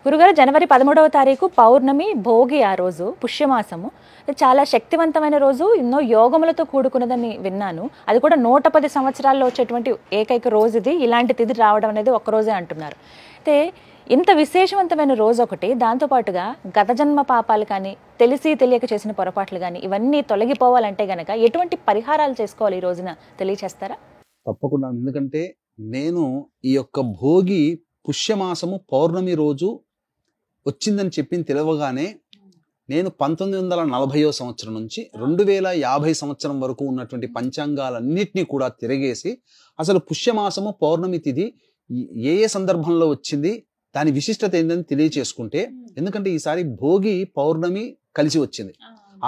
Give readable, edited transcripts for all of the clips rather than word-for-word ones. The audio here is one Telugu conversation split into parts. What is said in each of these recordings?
గురుగారు జనవరి 13వ తారీఖు పౌర్ణమి భోగి ఆ రోజు పుష్యమాసము చాలా శక్తివంతమైన రోజు ఎన్నో యోగములతో కూడుకున్నదని విన్నాను అది కూడా 110 సంవత్సరాల్లో వచ్చేటువంటి ఏకైక రోజు ఇది ఇలాంటి తిథి రావడం అనేది ఒక్క రోజే అంటున్నారు అయితే ఇంత విశేషవంతమైన రోజు ఒకటి దాంతో పాటుగా గత జన్మ పాపాలు కానీ తెలిసి తెలియక చేసిన పొరపాట్లు కానీ ఇవన్నీ తొలగిపోవాలంటే గనక ఎటువంటి పరిహారాలు చేసుకోవాలి ఈ రోజున తెలియచేస్తారా? తప్పకుండా. ఎందుకంటే నేను ఈ యొక్క భోగి పుష్యమాసము పౌర్ణమి రోజు వచ్చిందని చెప్పింది తెలవగానే నేను 1940వ సంవత్సరం నుంచి 2050 సంవత్సరం వరకు ఉన్నటువంటి పంచాంగాలన్నింటినీ కూడా తిరగేసి అసలు పుష్యమాసము పౌర్ణమి తిథి ఏ ఏ సందర్భంలో వచ్చింది దాని విశిష్టత ఏంటని తెలియచేసుకుంటే, ఎందుకంటే ఈసారి భోగి పౌర్ణమి కలిసి వచ్చింది,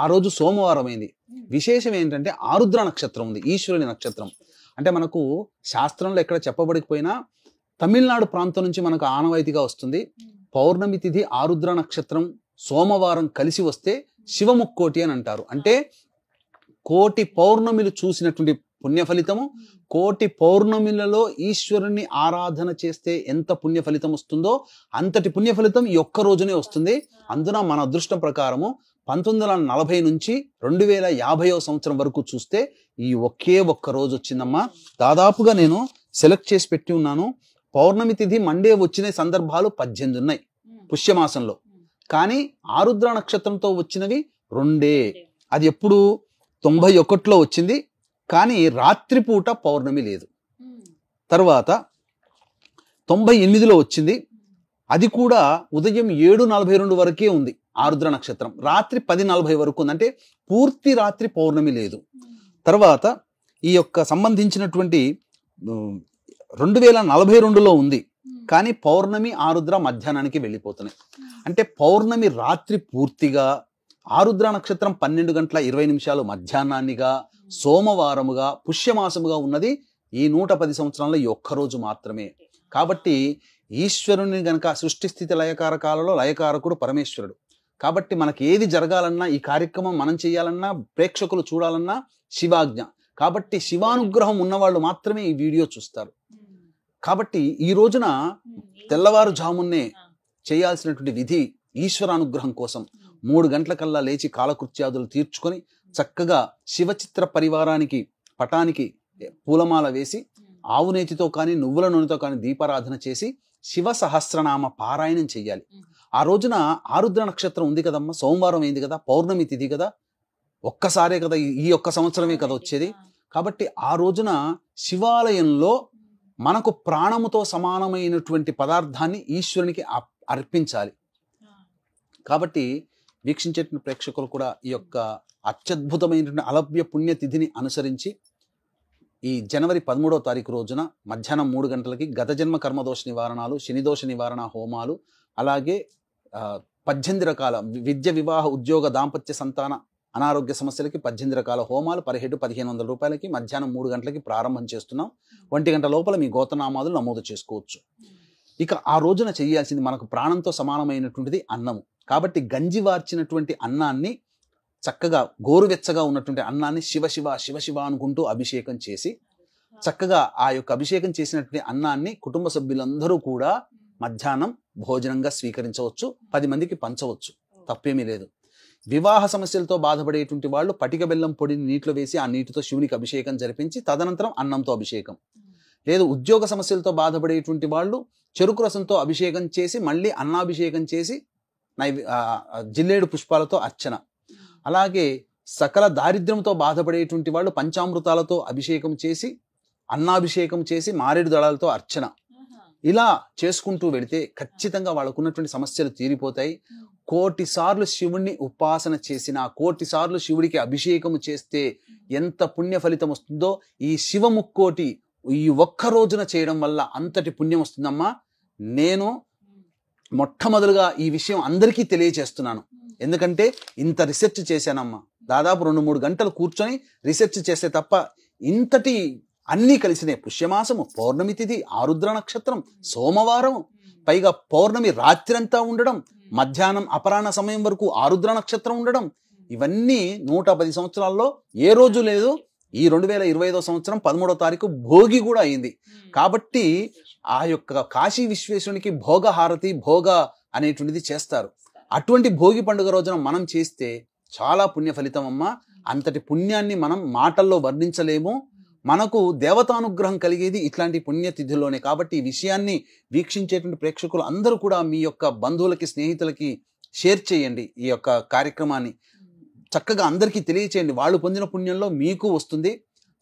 ఆ రోజు సోమవారం అయింది. విశేషం ఏంటంటే ఆరుద్ర నక్షత్రం ఉంది, ఈశ్వరుని నక్షత్రం. అంటే మనకు శాస్త్రంలో ఎక్కడ చెప్పబడిపోయినా తమిళనాడు ప్రాంతం నుంచి మనకు ఆనవాయితీగా వస్తుంది. పౌర్ణమి తిథి ఆరుద్ర నక్షత్రం సోమవారం కలిసి వస్తే శివముక్కోటి అని అంటారు. అంటే కోటి పౌర్ణమిలు చూసినటువంటి పుణ్య ఫలితము, కోటి పౌర్ణమిలలో ఈశ్వరుని ఆరాధన చేస్తే ఎంత పుణ్య ఫలితం వస్తుందో అంతటి పుణ్య ఫలితం ఈ ఒక్క రోజునే వస్తుంది. అందున మన అదృష్టం ప్రకారము 1940 నుంచి 2050వ సంవత్సరం వరకు చూస్తే ఈ ఒకే ఒక్క రోజు వచ్చిందమ్మా. దాదాపుగా నేను సెలెక్ట్ చేసి పెట్టి ఉన్నాను. పౌర్ణమి తిథి మండే వచ్చిన సందర్భాలు 18 ఉన్నాయి పుష్యమాసంలో, కానీ ఆరుద్ర నక్షత్రంతో వచ్చినవి 2. అది ఎప్పుడు 91లో వచ్చింది, కానీ రాత్రిపూట పౌర్ణమి లేదు. తర్వాత 98లో వచ్చింది, అది కూడా ఉదయం 7:42 వరకే ఉంది ఆరుద్ర నక్షత్రం, రాత్రి 10:40 వరకు ఉంది, అంటే పూర్తి రాత్రి పౌర్ణమి లేదు. తర్వాత ఈ యొక్క సంబంధించినటువంటి 2042లో ఉంది, కానీ పౌర్ణమి ఆరుద్ర మధ్యాహ్నానికి వెళ్ళిపోతున్నాయి. అంటే పౌర్ణమి రాత్రి పూర్తిగా, ఆరుద్ర నక్షత్రం 12:20 మధ్యాహ్నాన్నిగా, సోమవారముగా, పుష్యమాసముగా ఉన్నది ఈ 110 సంవత్సరాల్లో ఈ ఒక్కరోజు మాత్రమే. కాబట్టి ఈశ్వరుని గనక సృష్టి స్థితి లయకారకాలలో లయకారకుడు పరమేశ్వరుడు. కాబట్టి మనకి ఏది జరగాలన్నా, ఈ కార్యక్రమం మనం చేయాలన్నా, ప్రేక్షకులు చూడాలన్నా శివాజ్ఞ. కాబట్టి శివానుగ్రహం ఉన్నవాళ్ళు మాత్రమే ఈ వీడియో చూస్తారు. కాబట్టి ఈ రోజున తెల్లవారుజామున్నే చేయాల్సినటువంటి విధి ఈశ్వరానుగ్రహం కోసం 3 గంటలకల్లా లేచి కాలకృత్యాదులు తీర్చుకొని చక్కగా శివచిత్ర పరివారానికి పటానికి పూలమాల వేసి ఆవునేతితో కానీ నువ్వుల నూనెతో కానీ దీపారాధన చేసి శివ సహస్రనామ పారాయణం చెయ్యాలి. ఆ రోజున ఆరుద్ర నక్షత్రం ఉంది కదమ్మా, సోమవారం అయింది కదా, పౌర్ణమి తిథి కదా, ఒక్కసారే కదా, ఈ ఒక్క సంవత్సరమే కదా వచ్చేది. కాబట్టి ఆ రోజున శివాలయంలో మనకు ప్రాణముతో సమానమైనటువంటి పదార్థాన్ని ఈశ్వరునికి అర్పించాలి. కాబట్టి వీక్షించేటువంటి ప్రేక్షకులు కూడా ఈ యొక్క అత్యద్భుతమైనటువంటి అలభ్య పుణ్యతిథిని అనుసరించి ఈ జనవరి 13వ తారీఖు రోజున మధ్యాహ్నం 3 గంటలకి గత జన్మ కర్మదోష నివారణాలు, శనిదోష నివారణ హోమాలు, అలాగే 18 రకాల విద్య, వివాహ, ఉద్యోగ, దాంపత్య, సంతాన, అనారోగ్య సమస్యలకి 18 రకాల హోమాలు 1500 రూపాయలకి మధ్యాహ్నం 3 గంటలకి ప్రారంభం చేస్తున్నాం. 1 గంట లోపల మీ గోత్రనామాలు నమోదు చేసుకోవచ్చు. ఇక ఆ రోజున చేయాల్సింది మనకు ప్రాణంతో సమానమైనటువంటిది అన్నము. కాబట్టి గంజి వార్చినటువంటి అన్నాన్ని చక్కగా గోరువెచ్చగా ఉన్నటువంటి అన్నాన్ని శివ శివ శివ శివ అనుకుంటూ అభిషేకం చేసి, చక్కగా ఆ యొక్క అభిషేకం చేసినటువంటి అన్నాన్ని కుటుంబ సభ్యులందరూ కూడా మధ్యాహ్నం భోజనంగా స్వీకరించవచ్చు, 10 మందికి పంచవచ్చు, తప్పేమీ లేదు. వివాహ సమస్యలతో బాధపడేటువంటి వాళ్ళు పటిక బెల్లం పొడిని నీటిలో వేసి ఆ నీటితో శివునికి అభిషేకం జరిపించి తదనంతరం అన్నంతో అభిషేకం. లేదు ఉద్యోగ సమస్యలతో బాధపడేటువంటి వాళ్ళు చెరుకు రసంతో అభిషేకం చేసి మళ్ళీ అన్నాభిషేకం చేసి జిల్లేడు పుష్పాలతో అర్చన. అలాగే సకల దారిద్ర్యంతో బాధపడేటువంటి వాళ్ళు పంచామృతాలతో అభిషేకం చేసి అన్నాభిషేకం చేసి మారేడు దళాలతో అర్చన. ఇలా చేసుకుంటూ వెళితే ఖచ్చితంగా వాళ్ళకు ఉన్నటువంటి సమస్యలు తీరిపోతాయి. 1,000,000 సార్లు శివుణ్ణి ఉపాసన చేసిన, 1,000,000 సార్లు శివుడికి అభిషేకం చేస్తే ఎంత పుణ్య ఫలితం వస్తుందో ఈ శివముక్కోటి ఈ ఒక్క రోజున చేయడం వల్ల అంతటి పుణ్యం వస్తుందమ్మా. నేను మొట్టమొదలుగా ఈ విషయం అందరికీ తెలియచేస్తున్నాను, ఎందుకంటే ఇంత రీసెర్చ్ చేశానమ్మా. దాదాపు 2-3 గంటలు కూర్చొని రీసెర్చ్ చేస్తే తప్ప ఇంతటి అన్నీ కలిసినాయి. పుష్యమాసము, పౌర్ణమి తిథి, ఆరుద్ర నక్షత్రం, సోమవారం, పైగా పౌర్ణమి రాత్రంతా ఉండడం, మధ్యాహ్నం అపరాహ్న సమయం వరకు ఆరుద్ర నక్షత్రం ఉండడం, ఇవన్నీ 110 సంవత్సరాల్లో ఏ రోజు లేదు. ఈ 2025వ సంవత్సరం 13వ తారీఖు భోగి కూడా అయింది. కాబట్టి ఆ యొక్క కాశీ విశ్వేశ్వరునికి భోగ హారతి, భోగ అనేటువంటిది చేస్తారు. అటువంటి భోగి పండుగ రోజున మనం చేస్తే చాలా పుణ్య ఫలితం అమ్మా. అంతటి పుణ్యాన్ని మనం మాటల్లో వర్ణించలేము. మనకు దేవతానుగ్రహం కలిగేది ఇట్లాంటి పుణ్యతిథుల్లోనే. కాబట్టి ఈ విషయాన్ని వీక్షించేటువంటి ప్రేక్షకులు అందరూ కూడా మీ యొక్క బంధువులకి, స్నేహితులకి షేర్ చేయండి. ఈ యొక్క కార్యక్రమాన్ని చక్కగా అందరికీ తెలియచేయండి. వాళ్ళు పొందిన పుణ్యంలో మీకు వస్తుంది.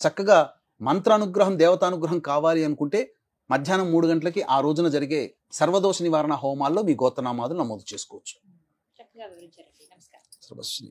చక్కగా మంత్రానుగ్రహం, దేవతానుగ్రహం కావాలి అనుకుంటే మధ్యాహ్నం 3 గంటలకి ఆ రోజున జరిగే సర్వదోష నివారణ హోమాల్లో మీ గోత్రనామాదులు నమోదు చేసుకోవచ్చు. చక్కగా వివరించారండి. నమస్కారం. సర్వశ్రీ